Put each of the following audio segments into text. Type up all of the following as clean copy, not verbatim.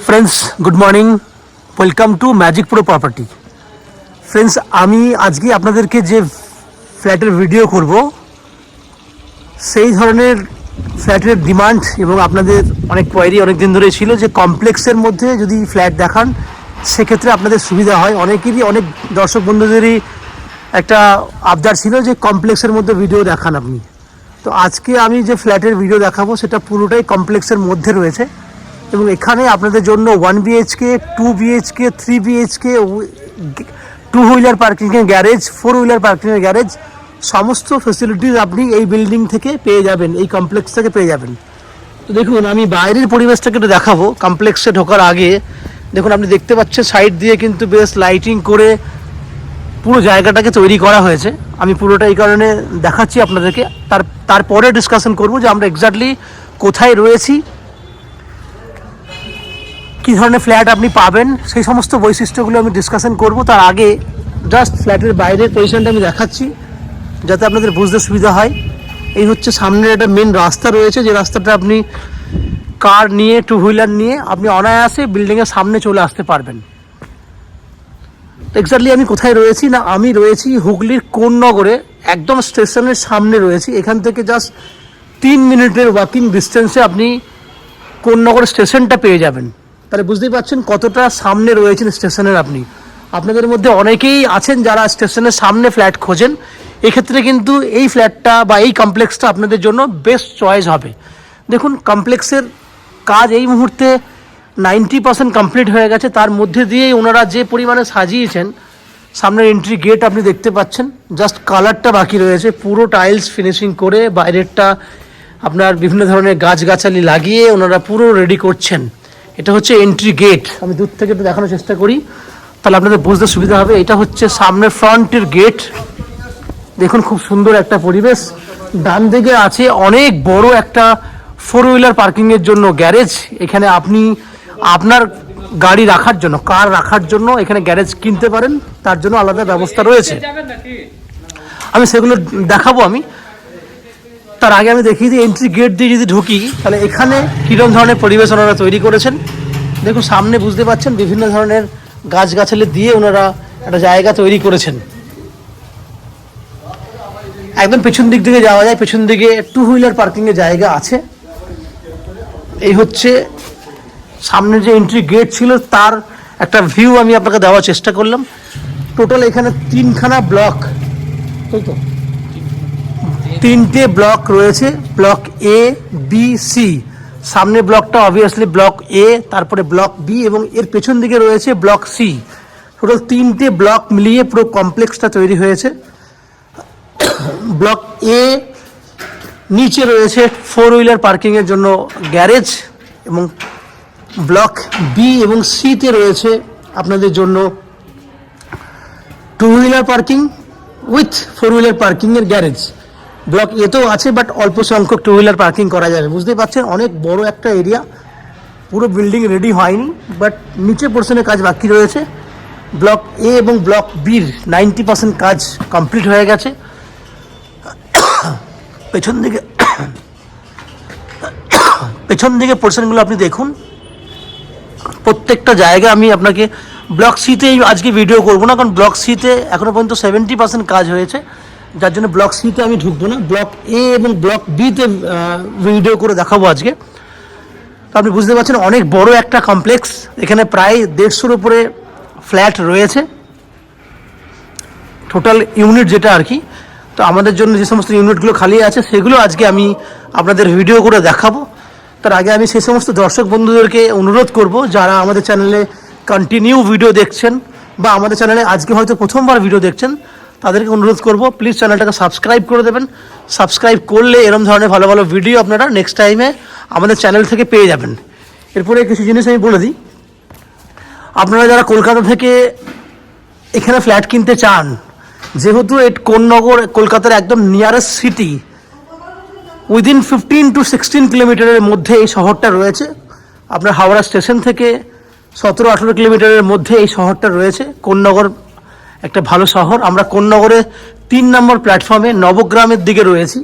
Friends good morning welcome to magic pro property. Friends আমি আজকে আপনাদেরকে যে ফ্ল্যাটের ভিডিও করব সেই ধরনের ফ্ল্যাটের ডিমান্ড এবং আপনাদের অনেক কোয়ারি অনেক দিন ধরে ছিল যে কমপ্লেক্সের মধ্যে যদি ফ্ল্যাট দেখান সেক্ষেত্রে আপনাদের সুবিধা হয়। অনেকেরই অনেক দর্শক বন্ধুদেরই একটা আবদার ছিল যে কমপ্লেক্সের মধ্যে ভিডিও দেখান আপনি। তো আজকে আমি যে ফ্ল্যাটের ভিডিও দেখাবো সেটা পুরোটাই কমপ্লেক্সের মধ্যে রয়েছে এবং এখানে আপনাদের জন্য 1 BHK 2 BHK 3 BHK 2 হুইলার পার্কিংয়ের গ্যারেজ 4 হুইলার পার্কিংয়ের গ্যারেজ সমস্ত ফ্যাসিলিটিস আপনি এই বিল্ডিং থেকে পেয়ে যাবেন, এই কমপ্লেক্স থেকে পেয়ে যাবেন। তো দেখুন আমি বাইরের পরিবেশটাকে একটু দেখাবো। কমপ্লেক্সে ঢোকার আগে দেখুন আপনি দেখতে পাচ্ছেন সাইড দিয়ে কিন্তু বেশ লাইটিং করে পুরো জায়গাটাকে তৈরি করা হয়েছে। আমি পুরোটা এই কারণে দেখাচ্ছি আপনাদেরকে, তারপরে ডিসকাশন করব যে আমরা এক্স্যাক্টলি কোথায় রয়েছি, কী ধরনের ফ্ল্যাট আপনি পাবেন, সেই সমস্ত বৈশিষ্ট্যগুলো আমি ডিসকাশন করব। তার আগে জাস্ট ফ্ল্যাটের বাইরের পজিশনটা আমি দেখাচ্ছি যাতে আপনাদের বুঝতে সুবিধা হয়। এই হচ্ছে সামনের একটা মেন রাস্তা রয়েছে, যে রাস্তাটা আপনি কার নিয়ে 2 হুইলার নিয়ে আপনি অনায়াসে বিল্ডিংয়ের সামনে চলে আসতে পারবেন। এক্স্যাক্টলি আমি কোথায় রয়েছি না, আমি রয়েছি হুগলির কোন্নগরে, একদম স্টেশনের সামনে রয়েছি। এখান থেকে জাস্ট 3 মিনিটের ওয়াকিং ডিস্টেন্সে আপনি কোন্নগর স্টেশনটা পেয়ে যাবেন। তাহলে বুঝতেই পারছেন কতটা সামনে রয়েছেন স্টেশনের। আপনাদের মধ্যে অনেকেই আছেন যারা স্টেশনের সামনে ফ্ল্যাট খোঁজেন, এক্ষেত্রে কিন্তু এই ফ্ল্যাটটা বা এই কমপ্লেক্সটা আপনাদের জন্য বেস্ট চয়েস হবে। দেখুন কমপ্লেক্সের কাজ এই মুহূর্তে 90% কমপ্লিট হয়ে গেছে। তার মধ্যে দিয়েই ওনারা যে পরিমাণে সাজিয়েছেন, সামনের এন্ট্রি গেট আপনি দেখতে পাচ্ছেন, জাস্ট কালারটা বাকি রয়েছে, পুরো টাইলস ফিনিশিং করে বাইরেরটা আপনার বিভিন্ন ধরনের গাছগাছালি লাগিয়ে ওনারা পুরো রেডি করছেন। এটা হচ্ছে এন্ট্রি গেট। আমি দূর থেকে একটু দেখানোর চেষ্টা করি তাহলে আপনাদের বুঝতে সুবিধা হবে। এটা হচ্ছে সামনের ফ্রন্টের গেট। দেখুন খুব সুন্দর একটা পরিবেশ। ডান দিকে আছে অনেক বড় একটা 4 হুইলার পার্কিংয়ের জন্য গ্যারেজ। এখানে আপনি আপনার গাড়ি রাখার জন্য, কার রাখার জন্য এখানে গ্যারেজ কিনতে পারেন, তার জন্য আলাদা ব্যবস্থা রয়েছে। আমি সেগুলো দেখাবো আমি। তার আগে আমি দেখিয়ে দিই এন্ট্রি গেট দিয়ে যদি ঢুকি তাহলে এখানে কীরকম ধরনের পরিবেশ ওনারা তৈরি করেছেন। দেখুন সামনে বুঝতে পাচ্ছেন বিভিন্ন ধরনের গাছগাছালি দিয়ে ওনারা একটা জায়গা তৈরি করেছেন। একদম পেছন দিক থেকে যাওয়া যায়, পেছন দিকে 2 হুইলার পার্কিংয়ের জায়গা আছে। এই হচ্ছে সামনে যে এন্ট্রি গেট ছিল তার একটা ভিউ আমি আপনাকে দেওয়ার চেষ্টা করলাম। টোটাল এখানে 3খানা ব্লক, তাই তো 3টে ব্লক রয়েছে, ব্লক A B C। সামনের ব্লকটা অবভিয়াসলি ব্লক A, তারপরে ব্লক B এবং এর পেছন দিকে রয়েছে ব্লক C। টোটাল 3টে ব্লক মিলিয়ে পুরো কমপ্লেক্সটা তৈরি হয়েছে। ব্লক A নিচে রয়েছে 4 হুইলার পার্কিংয়ের জন্য গ্যারেজ এবং ব্লক B এবং C-তে রয়েছে আপনাদের জন্য 2 হুইলার পার্কিং উইথ 4 হুইলার পার্কিংয়ের গ্যারেজ। ব্লক এতেও আছে বাট অল্প সংখ্যক 2 হুইলার পার্কিং করা যাবে। বুঝতেই পারছেন অনেক বড় একটা এরিয়া, পুরো বিল্ডিং রেডি হয়নি বাট নিচে পোর্শনের কাজ বাকি রয়েছে। ব্লক A এবং ব্লক B-র 90% কাজ কমপ্লিট হয়ে গেছে। পেছন দিকে পোর্শনগুলো আপনি দেখুন, প্রত্যেকটা জায়গা আমি আপনাকে ব্লক C-তে আজকে ভিডিও করবো না, কারণ ব্লক C-তে এখনও পর্যন্ত 70% কাজ হয়েছে, যার জন্য ব্লক C-তে আমি ঢুকবো না। ব্লক A এবং ব্লক B-তে ভিডিও করে দেখাবো আজকে। তো আপনি বুঝতে পারছেন অনেক বড় একটা কমপ্লেক্স। এখানে প্রায় 150-এর উপরে ফ্ল্যাট রয়েছে, টোটাল ইউনিট যেটা আর কি। তো আমাদের জন্য যে সমস্ত ইউনিটগুলো খালি আছে সেগুলো আজকে আমি আপনাদের ভিডিও করে দেখাবো। তার আগে আমি সেই সমস্ত দর্শক বন্ধুদেরকে অনুরোধ করব যারা আমাদের চ্যানেলে কন্টিনিউ ভিডিও দেখছেন বা আমাদের চ্যানেলে আজকে হয়তো প্রথমবার ভিডিও দেখছেন, তাদেরকে অনুরোধ করব প্লিজ চ্যানেলটাকে সাবস্ক্রাইব করে দেবেন। সাবস্ক্রাইব করলে এরকম ধরনের ভালো ভালো ভিডিও আপনারা নেক্সট টাইমে আমাদের চ্যানেল থেকে পেয়ে যাবেন। এরপরে কিছু জিনিস আমি বলে দিই, আপনারা যারা কলকাতা থেকে এখানে ফ্ল্যাট কিনতে চান, যেহেতু কোন্নগর কলকাতার একদম নিয়ারেস্ট সিটি, উইদিন 15 to 16 কিলোমিটারের মধ্যে এই শহরটা রয়েছে। আপনার হাওড়া স্টেশন থেকে 17-18 কিলোমিটারের মধ্যে এই শহরটা রয়েছে। কোন্নগর একটা ভালো শহর। আমরা কোন্নগরে 3 নম্বর প্ল্যাটফর্মে নবগ্রামের দিকে রয়েছি।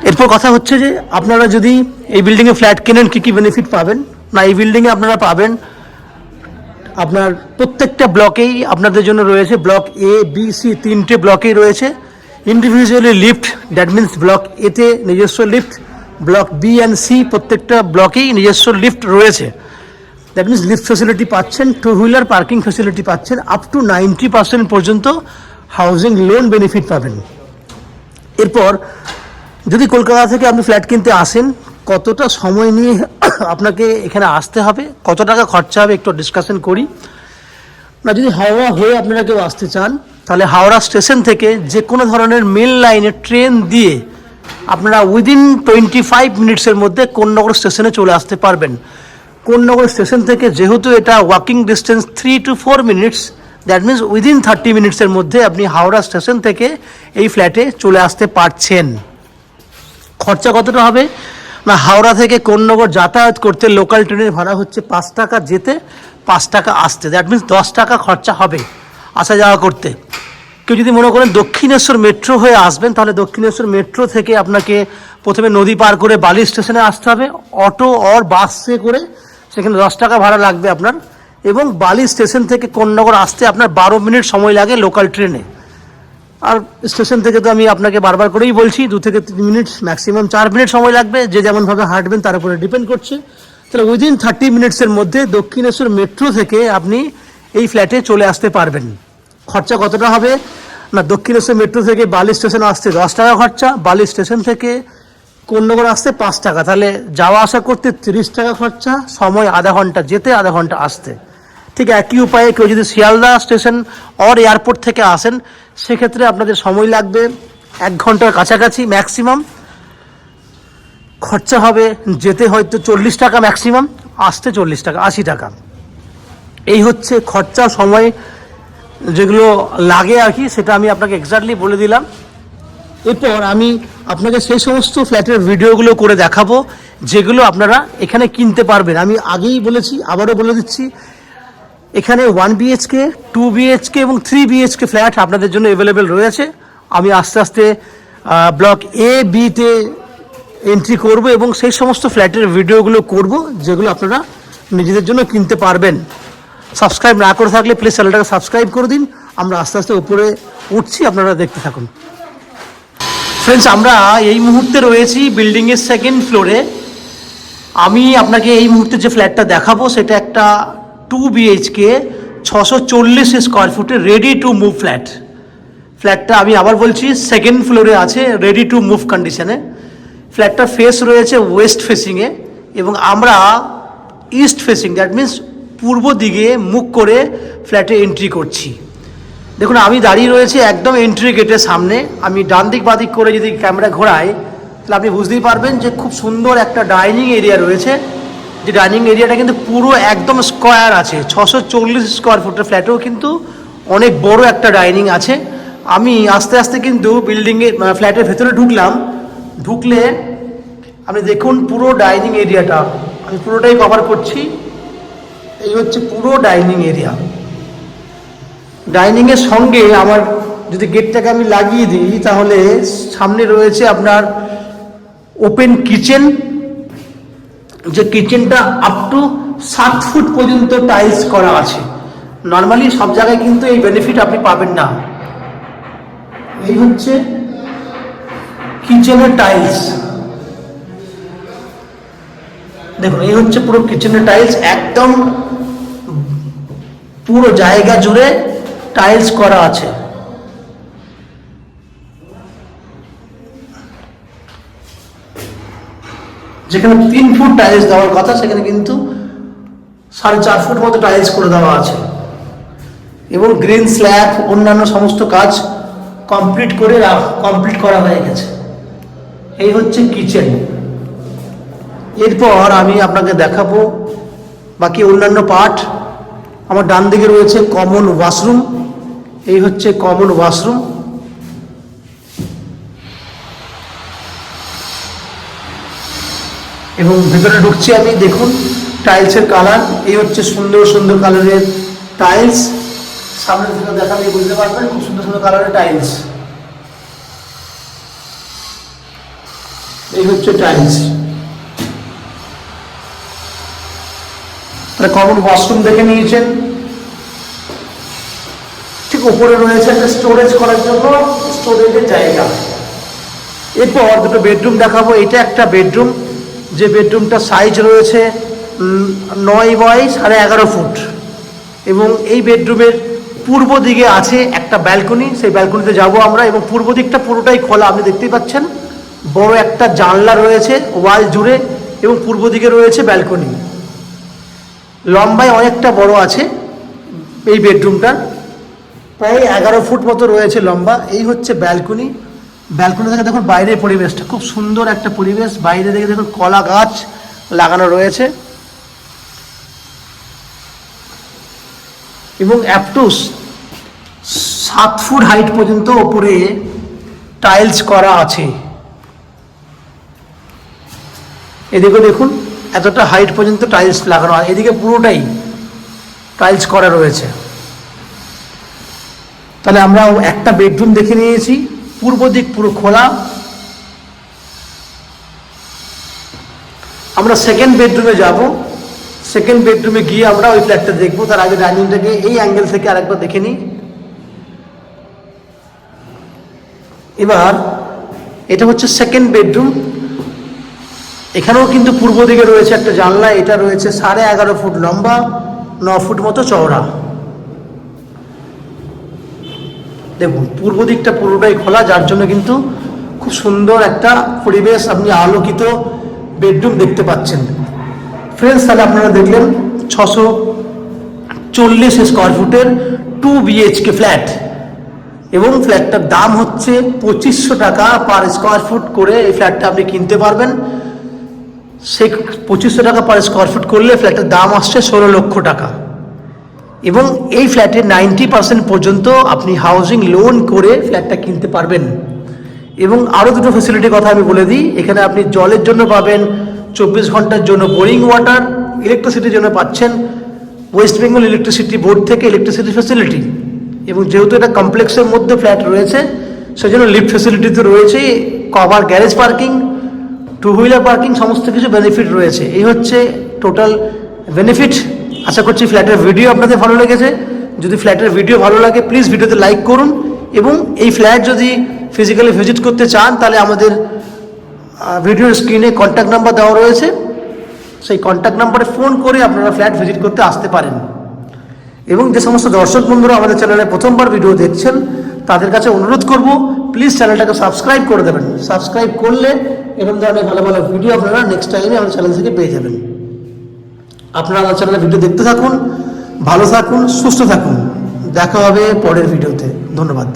এরপর কথা হচ্ছে যে আপনারা যদি এই বিল্ডিংয়ে ফ্ল্যাট কেনেন কী কী বেনিফিট পাবেন। না, এই বিল্ডিংয়ে আপনারা পাবেন আপনার প্রত্যেকটা ব্লকেই আপনাদের জন্য রয়েছে, ব্লক এ বি সি তিনটে ব্লকেই রয়েছে individually lift. That means block এতে নিজস্ব lift, block B and C প্রত্যেকটা ব্লকেই নিজস্ব লিফট রয়েছে। দ্যাট মিন্স লিফট ফেসিলিটি পাচ্ছেন, টু হুইলার পার্কিং ফেসিলিটি পাচ্ছেন, আপ টু 90% পর্যন্ত হাউজিং লোন বেনিফিট পাবেন। এরপর যদি কলকাতা থেকে আপনি ফ্ল্যাট কিনতে আসেন, কতটা সময় নিয়ে আপনাকে এখানে আসতে হবে, কত টাকা খরচা হবে একটু ডিসকাশন করি না। যদি হাওড়া হয়ে আপনারা কেউ আসতে চান, তাহলে হাওড়া স্টেশন থেকে যে কোনো ধরনের মেল লাইনে ট্রেন দিয়ে আপনারা উইদিন 25 মিনিটসের মধ্যে কোন্নগর স্টেশনে চলে আসতে পারবেন। কোন্নগর স্টেশন থেকে যেহেতু এটা walking distance 3 to 4 minutes, that means within 30 মিনিটসের মধ্যে আপনি হাওড়া স্টেশন থেকে এই ফ্ল্যাটে চলে আসতে পারছেন। খরচা কতটা হবে না, হাওড়া থেকে কোন্নগর যাতায়াত করতে লোকাল ট্রেনের ভাড়া হচ্ছে 5 টাকা যেতে, 5 টাকা আসতে, দ্যাট মিন্স 10 টাকা খরচা হবে আসা যাওয়া করতে। কেউ যদি মনে করেন দক্ষিণেশ্বর মেট্রো হয়ে আসবেন, তাহলে দক্ষিণেশ্বর মেট্রো থেকে আপনাকে প্রথমে নদী পার করে বালি স্টেশনে আসতে হবে, অটো অর বাসে করে, সেখানে 10 টাকা ভাড়া লাগবে আপনার। এবং বালি স্টেশন থেকে কোন্নগর আসতে আপনার 12 মিনিট সময় লাগে লোকাল ট্রেনে। আর স্টেশন থেকে তো আমি আপনাকে বারবার করেই বলছি 2 থেকে 3 মিনিট, ম্যাক্সিমাম 4 মিনিট সময় লাগবে, যে যেমনভাবে হাঁটবেন তার উপরে ডিপেন্ড করছে। তাহলে উইদিন 30 মিনিটসের মধ্যে দক্ষিণেশ্বর মেট্রো থেকে আপনি এই ফ্ল্যাটে চলে আসতে পারবেন। খরচা কতটা হবে না, দক্ষিণেশ্বর মেট্রো থেকে বালি স্টেশনে আসতে 10 টাকা খরচা, বালি স্টেশন থেকে কোন্নগর আসতে 5 টাকা, তাহলে যাওয়া আসা করতে 30 টাকা খরচা, সময় আধা ঘন্টা যেতে, আধা ঘন্টা আসতে। ঠিক একই উপায়ে কেউ যদি শিয়ালদা স্টেশন অর এয়ারপোর্ট থেকে আসেন, সেক্ষেত্রে আপনাদের সময় লাগবে 1 ঘন্টার কাছাকাছি ম্যাক্সিমাম। খরচা হবে যেতে হয়তো 40 টাকা ম্যাক্সিমাম, আসতে 40 টাকা, 80 টাকা। এই হচ্ছে খরচা সময় যেগুলো লাগে আর কি, সেটা আমি আপনাকে এক্স্যাক্টলি বলে দিলাম। এরপর আমি আপনাকে সেই সমস্ত ফ্ল্যাটের ভিডিওগুলো করে দেখাবো যেগুলো আপনারা এখানে কিনতে পারবেন। আমি আগেই বলেছি, আবারও বলে দিচ্ছি, এখানে 1 BHK, 2 BHK এবং 3 BHK ফ্ল্যাট আপনাদের জন্য অ্যাভেলেবেল রয়েছে। আমি আস্তে আস্তে ব্লক এ বিতে এন্ট্রি করব এবং সেই সমস্ত ফ্ল্যাটের ভিডিওগুলো করব যেগুলো আপনারা নিজেদের জন্য কিনতে পারবেন। সাবস্ক্রাইব না করে থাকলে প্লিজ চ্যানেলটাকে সাবস্ক্রাইব করে দিন। আমরা আস্তে আস্তে উপরে উঠছি, আপনারা দেখতে থাকুন। ফ্রেন্ডস, আমরা এই মুহূর্তে রয়েছি বিল্ডিংয়ের 2nd ফ্লোরে। আমি আপনাকে এই মুহূর্তে যে ফ্ল্যাটটা দেখাবো সেটা একটা 2 BHK 640 স্কোয়ার ফুটের রেডি টু মুভ ফ্ল্যাট। ফ্ল্যাটটা আমি আবার বলছি 2nd ফ্লোরে আছে, রেডি টু মুভ কন্ডিশনে। ফ্ল্যাটটার ফেস রয়েছে ওয়েস্ট ফেসিংয়ে এবং আমরা ইস্ট ফেসিং, দ্যাট মিন্স পূর্ব দিকে মুখ করে ফ্ল্যাটে এন্ট্রি করছি। দেখুন, আমি দাঁড়িয়ে রয়েছি একদম এন্ট্রি গেটের সামনে। আমি ডান দিক বাদিক করে যদি ক্যামেরা ঘোরাই, তাহলে আপনি বুঝতেই পারবেন যে খুব সুন্দর একটা ডাইনিং এরিয়া রয়েছে। যে ডাইনিং এরিয়াটা কিন্তু পুরো একদম স্কোয়ার আছে, 640 স্কোয়ার ফুটের ফ্ল্যাটেও কিন্তু অনেক বড় একটা ডাইনিং আছে। আমি আস্তে আস্তে কিন্তু বিল্ডিংয়ের ফ্ল্যাটের ভেতরে ঢুকলাম। ঢুকলে আপনি দেখুন পুরো ডাইনিং এরিয়াটা আমি পুরোটাই কভার করছি। এই হচ্ছে পুরো ডাইনিং এরিয়া। ডাইনিংয়ের সঙ্গে আমার যদি গেটটাকে আমি লাগিয়ে দিই, তাহলে সামনে রয়েছে আপনার ওপেন কিচেন। যে কিচেনটা আপ টু 7 ফুট পর্যন্ত টাইলস করা আছে। নর্মালি সব জায়গায় কিন্তু এই বেনিফিট আপনি পাবেন না। এই হচ্ছে কিচেনের টাইলস, দেখুন এই হচ্ছে পুরো কিচেনের টাইলস, একদম পুরো জায়গা জুড়ে টাইলস করা আছে। যেখানে 3 ফুট টাইলস দেওয়ার কথা, সেখানে কিন্তু 4.5 ফুট মতো টাইলস করে দেওয়া আছে এবং গ্রিন স্ল্যাব অন্যান্য সমস্ত কাজ কমপ্লিট করা হয়ে গেছে। এই হচ্ছে কিচেন। এরপর আমি আপনাকে দেখাবো বাকি অন্যান্য পার্ট। আমার ডান দিকে রয়েছে কমন ওয়াশরুম। এই হচ্ছে কমন ওয়াশরুম। এবং ভেতরে ঢুকছি আমি, দেখুন টাইলসের কালার, এই হচ্ছে সুন্দর সুন্দর কালারের টাইলস। সামনে থেকে দেখালে বুঝতে পারবেন খুব সুন্দর সুন্দর কালারের টাইলস। এই হচ্ছে টাইলস। কমন ওয়াশরুম দেখে নিয়েছেন। ঠিক উপরে রয়েছে একটা স্টোরেজ করার জন্য স্টোরেজের জায়গা। এরপর দুটো বেডরুম দেখাবো। এটা একটা বেডরুম, যে বেডরুমটা সাইজ রয়েছে 9 বাই 11.5 ফুট, এবং এই বেডরুমের পূর্ব দিকে আছে একটা ব্যালকনি। সেই ব্যালকনিতে যাব আমরা, এবং পূর্ব দিকটা পুরোটাই খোলা, আপনি দেখতেই পাচ্ছেন। বড় একটা জানলা রয়েছে ওয়াল জুড়ে, এবং পূর্ব দিকে রয়েছে ব্যালকনি। লম্বায় অনেকটা বড় আছে এই বেডরুমটা, প্রায় 11 ফুট মতো রয়েছে লম্বা। এই হচ্ছে ব্যালকনি। ব্যালকনি থেকে দেখুন বাইরের পরিবেশটা খুব সুন্দর একটা পরিবেশ। বাইরে থেকে দেখুন কলা গাছ লাগানো রয়েছে, এবং আপ টু 7 ফুট হাইট পর্যন্ত ওপরে টাইলস করা আছে। এদিকে দেখুন এতটা হাইট পর্যন্ত টাইলস লাগানো, আর এদিকে পুরোটাই টাইলস করা রয়েছে। তাহলে আমরা একটা বেডরুম দেখে নিয়েছি, পূর্ব দিক পুরো খোলা। আমরা সেকেন্ড বেডরুমে যাব। সেকেন্ড বেডরুমে গিয়ে আমরা ওই ফ্ল্যাটটা দেখবো। তার আগে ডাইনিংটাকে এই অ্যাঙ্গেল থেকে আরেকবার দেখে নিই। এবার এটা হচ্ছে সেকেন্ড বেডরুম। এখানেও কিন্তু পূর্ব দিকে রয়েছে একটা জানলা। এটা রয়েছে 11.5 ফুট লম্বা, 9 ফুট মতো চওড়া। দেখুন পূর্ব দিকটা পুরোটাই খোলা, যার জন্য কিন্তু খুব সুন্দর একটা পরিবেশ, আপনি আলোকিত বেডরুম দেখতে পাচ্ছেন। ফ্রেন্ডস, তাহলে আপনারা দেখলেন 640 স্কোয়ার ফুটের 2 BHK ফ্ল্যাট, এবং ফ্ল্যাটটার দাম হচ্ছে 2500 টাকা পার স্কোয়ার ফুট করে এই ফ্ল্যাটটা আপনি কিনতে পারবেন। সেই 2500 টাকা পার স্কোয়ার ফুট করলে ফ্ল্যাটের দাম আসছে 16 লক্ষ টাকা, এবং এই ফ্ল্যাটে 90% পর্যন্ত আপনি হাউজিং লোন করে ফ্ল্যাটটা কিনতে পারবেন। এবং আরও দুটো ফ্যাসিলিটির কথা আমি বলে দিই। এখানে আপনি জলের জন্য পাবেন 24 ঘন্টার জন্য বোরিং ওয়াটার, ইলেকট্রিসিটির জন্য পাচ্ছেন ওয়েস্ট বেঙ্গল ইলেকট্রিসিটি বোর্ড থেকে ইলেকট্রিসিটি ফ্যাসিলিটি, এবং যেহেতু এটা কমপ্লেক্সের মধ্যে ফ্ল্যাট রয়েছে সেজন্য লিফট ফ্যাসিলিটি তো রয়েছেই, cover garage parking, 2 wheeler parking, সমস্ত কিছু বেনিফিট রয়েছে। এই হচ্ছে টোটাল বেনিফিট। আশা করছি ফ্ল্যাটের ভিডিও আপনাদের ভালো লেগেছে। যদি ফ্ল্যাটের ভিডিও ভালো লাগে প্লিজ ভিডিওতে লাইক করুন, এবং এই ফ্ল্যাট যদি ফিজিক্যালি ভিজিট করতে চান তাহলে আমাদের ভিডিওর স্ক্রিনে কন্ট্যাক্ট নাম্বার দেওয়া রয়েছে, সেই কন্ট্যাক্ট নাম্বারে ফোন করে আপনারা ফ্ল্যাট ভিজিট করতে আসতে পারেন। এবং যে সমস্ত দর্শক বন্ধুরা আমাদের চ্যানেলে প্রথমবার ভিডিও দেখছেন তাদের কাছে অনুরোধ করব প্লিজ চ্যানেলটাকে সাবস্ক্রাইব করে দেবেন। সাবস্ক্রাইব করলে এরকম ধরনের ভালো ভালো ভিডিও আপনারা নেক্সট টাইমে আমাদের চ্যানেল থেকে পেয়ে যাবেন। আপনারা আমার চ্যানেলে ভিডিও দেখতে থাকুন, ভালো থাকুন, সুস্থ থাকুন। দেখা হবে পরের ভিডিওতে। ধন্যবাদ।